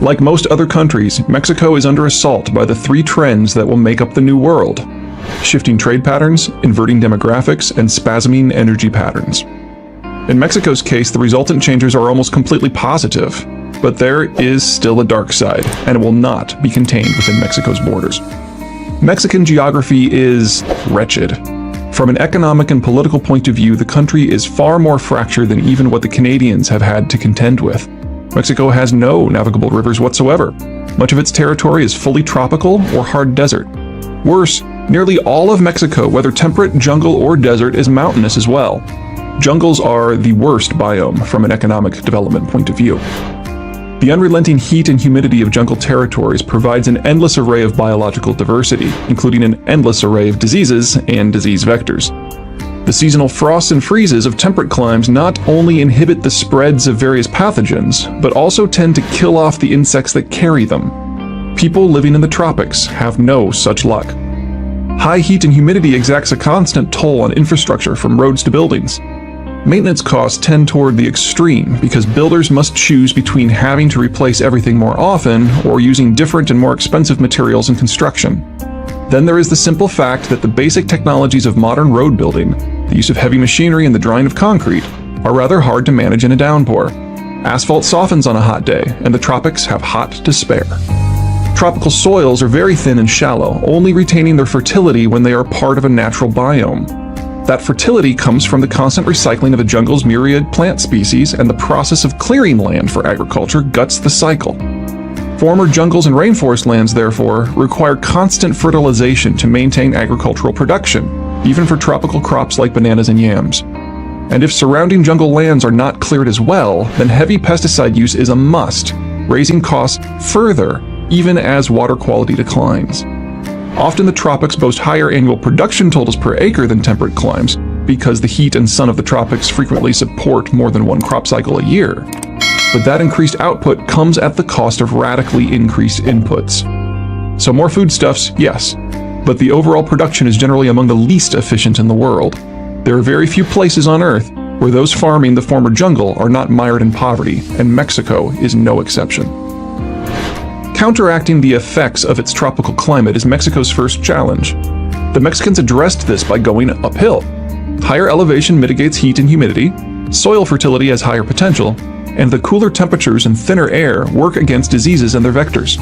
Like most other countries, Mexico is under assault by the three trends that will make up the New World: shifting trade patterns, inverting demographics, and spasming energy patterns. In Mexico's case, the resultant changes are almost completely positive, but there is still a dark side, and it will not be contained within Mexico's borders. Mexican geography is wretched. From an economic and political point of view, the country is far more fractured than even what the Canadians have had to contend with. Mexico has no navigable rivers whatsoever. Much of its territory is fully tropical or hard desert. Worse, nearly all of Mexico, whether temperate, jungle, or desert, is mountainous as well. Jungles are the worst biome from an economic development point of view. The unrelenting heat and humidity of jungle territories provides an endless array of biological diversity, including an endless array of diseases and disease vectors. The seasonal frosts and freezes of temperate climes not only inhibit the spreads of various pathogens, but also tend to kill off the insects that carry them. People living in the tropics have no such luck. High heat and humidity exacts a constant toll on infrastructure from roads to buildings. Maintenance costs tend toward the extreme because builders must choose between having to replace everything more often or using different and more expensive materials in construction. Then there is the simple fact that the basic technologies of modern road building, the use of heavy machinery and the drying of concrete, are rather hard to manage in a downpour. Asphalt softens on a hot day, and the tropics have hot to spare. Tropical soils are very thin and shallow, only retaining their fertility when they are part of a natural biome. That fertility comes from the constant recycling of a jungle's myriad plant species, and the process of clearing land for agriculture guts the cycle. Former jungles and rainforest lands, therefore, require constant fertilization to maintain agricultural production, even for tropical crops like bananas and yams. And if surrounding jungle lands are not cleared as well, then heavy pesticide use is a must, raising costs further, even as water quality declines. Often the tropics boast higher annual production totals per acre than temperate climes, because the heat and sun of the tropics frequently support more than one crop cycle a year. But that increased output comes at the cost of radically increased inputs. So more foodstuffs, yes, but the overall production is generally among the least efficient in the world. There are very few places on Earth where those farming the former jungle are not mired in poverty, and Mexico is no exception. Counteracting the effects of its tropical climate is Mexico's first challenge. The Mexicans addressed this by going uphill. Higher elevation mitigates heat and humidity, soil fertility has higher potential, and the cooler temperatures and thinner air work against diseases and their vectors.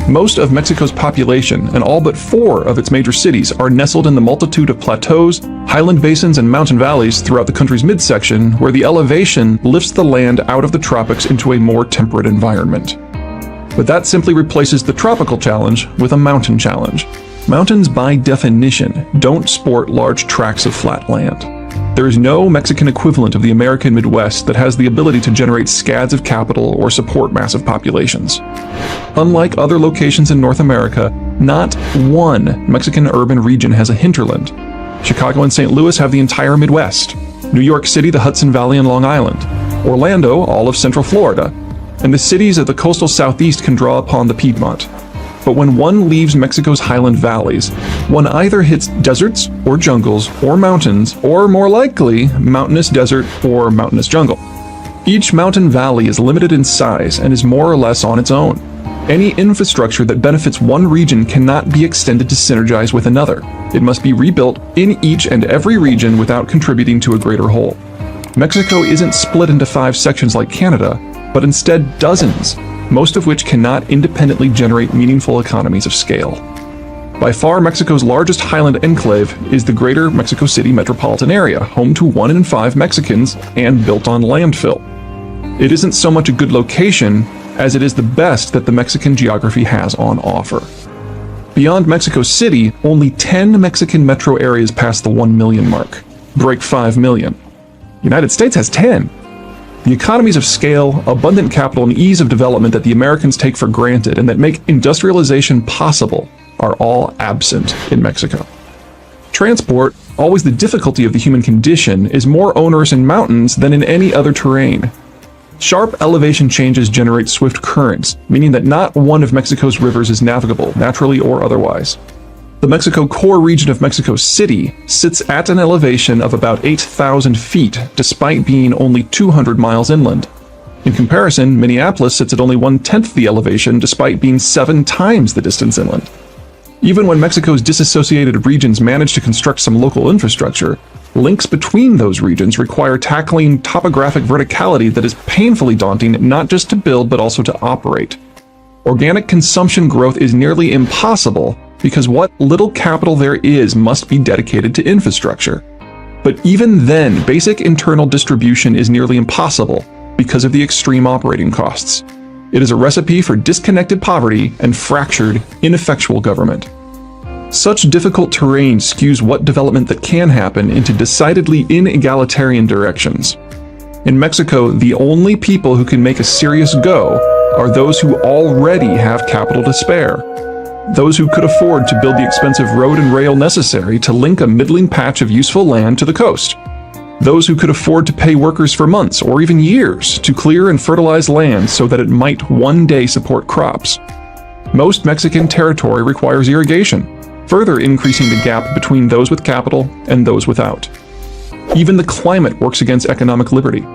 Most of Mexico's population, and all but 4 of its major cities, are nestled in the multitude of plateaus, highland basins, and mountain valleys throughout the country's midsection, where the elevation lifts the land out of the tropics into a more temperate environment. But that simply replaces the tropical challenge with a mountain challenge. Mountains, by definition, don't sport large tracts of flat land. There is no Mexican equivalent of the American Midwest that has the ability to generate scads of capital or support massive populations. Unlike other locations in North America, not one Mexican urban region has a hinterland. Chicago and St. Louis have the entire Midwest. New York City, the Hudson Valley and Long Island. Orlando, all of Central Florida. And the cities of the coastal southeast can draw upon the Piedmont. But when one leaves Mexico's highland valleys, one either hits deserts or jungles or mountains, or more likely, mountainous desert or mountainous jungle. Each mountain valley is limited in size and is more or less on its own. Any infrastructure that benefits one region cannot be extended to synergize with another. It must be rebuilt in each and every region without contributing to a greater whole. Mexico isn't split into 5 sections like Canada, but instead dozens, most of which cannot independently generate meaningful economies of scale. By far, Mexico's largest highland enclave is the greater Mexico City metropolitan area, home to 1 in 5 Mexicans and built on landfill. It isn't so much a good location as it is the best that the Mexican geography has on offer. Beyond Mexico City, only 10 Mexican metro areas pass the 1 million mark, break 5 million. The United States has 10. The economies of scale, abundant capital, and ease of development that the Americans take for granted and that make industrialization possible are all absent in Mexico. Transport, always the difficulty of the human condition, is more onerous in mountains than in any other terrain. Sharp elevation changes generate swift currents, meaning that not one of Mexico's rivers is navigable, naturally or otherwise. The Mexico core region of Mexico City sits at an elevation of about 8,000 feet, despite being only 200 miles inland. In comparison, Minneapolis sits at only 1/10 the elevation despite being 7 times the distance inland. Even when Mexico's disassociated regions manage to construct some local infrastructure, links between those regions require tackling topographic verticality that is painfully daunting not just to build but also to operate. Organic consumption growth is nearly impossible because what little capital there is must be dedicated to infrastructure. But even then, basic internal distribution is nearly impossible because of the extreme operating costs. It is a recipe for disconnected poverty and fractured, ineffectual government. Such difficult terrain skews what development that can happen into decidedly inegalitarian directions. In Mexico, the only people who can make a serious go are those who already have capital to spare. Those who could afford to build the expensive road and rail necessary to link a middling patch of useful land to the coast. Those who could afford to pay workers for months or even years to clear and fertilize land so that it might one day support crops. Most Mexican territory requires irrigation, further increasing the gap between those with capital and those without. Even the climate works against economic liberty.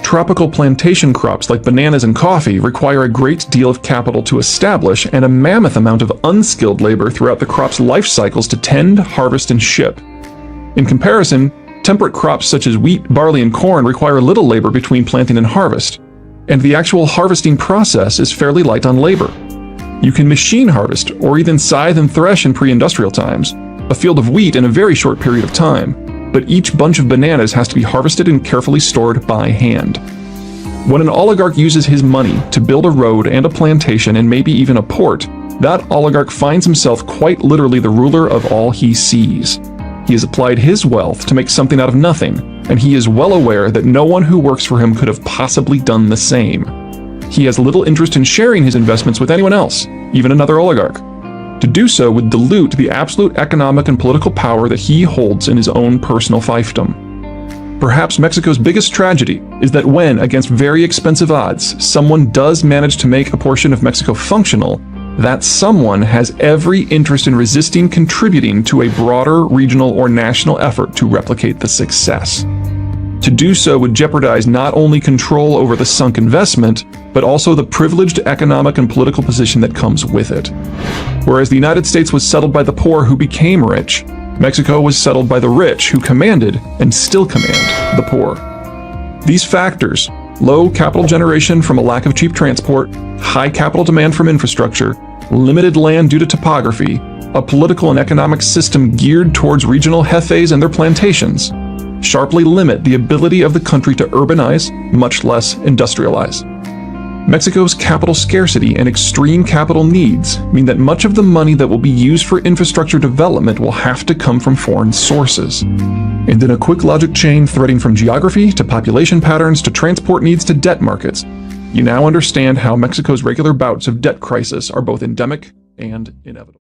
Tropical plantation crops like bananas and coffee require a great deal of capital to establish and a mammoth amount of unskilled labor throughout the crop's life cycles to tend, harvest, and ship. In comparison, temperate crops such as wheat, barley, and corn require little labor between planting and harvest, and the actual harvesting process is fairly light on labor. You can machine harvest or even scythe and thresh in pre-industrial times, a field of wheat in a very short period of time, but each bunch of bananas has to be harvested and carefully stored by hand. When an oligarch uses his money to build a road and a plantation and maybe even a port, that oligarch finds himself quite literally the ruler of all he sees. He has applied his wealth to make something out of nothing, and he is well aware that no one who works for him could have possibly done the same. He has little interest in sharing his investments with anyone else, even another oligarch. To do so would dilute the absolute economic and political power that he holds in his own personal fiefdom. Perhaps Mexico's biggest tragedy is that when, against very expensive odds, someone does manage to make a portion of Mexico functional, that someone has every interest in resisting contributing to a broader regional or national effort to replicate the success. To do so would jeopardize not only control over the sunk investment, but also the privileged economic and political position that comes with it. Whereas the United States was settled by the poor who became rich, Mexico was settled by the rich who commanded, and still command, the poor. These factors, low capital generation from a lack of cheap transport, high capital demand from infrastructure, limited land due to topography, a political and economic system geared towards regional jefes and their plantations, sharply limit the ability of the country to urbanize, much less industrialize. Mexico's capital scarcity and extreme capital needs mean that much of the money that will be used for infrastructure development will have to come from foreign sources. And in a quick logic chain threading from geography to population patterns to transport needs to debt markets, you now understand how Mexico's regular bouts of debt crisis are both endemic and inevitable.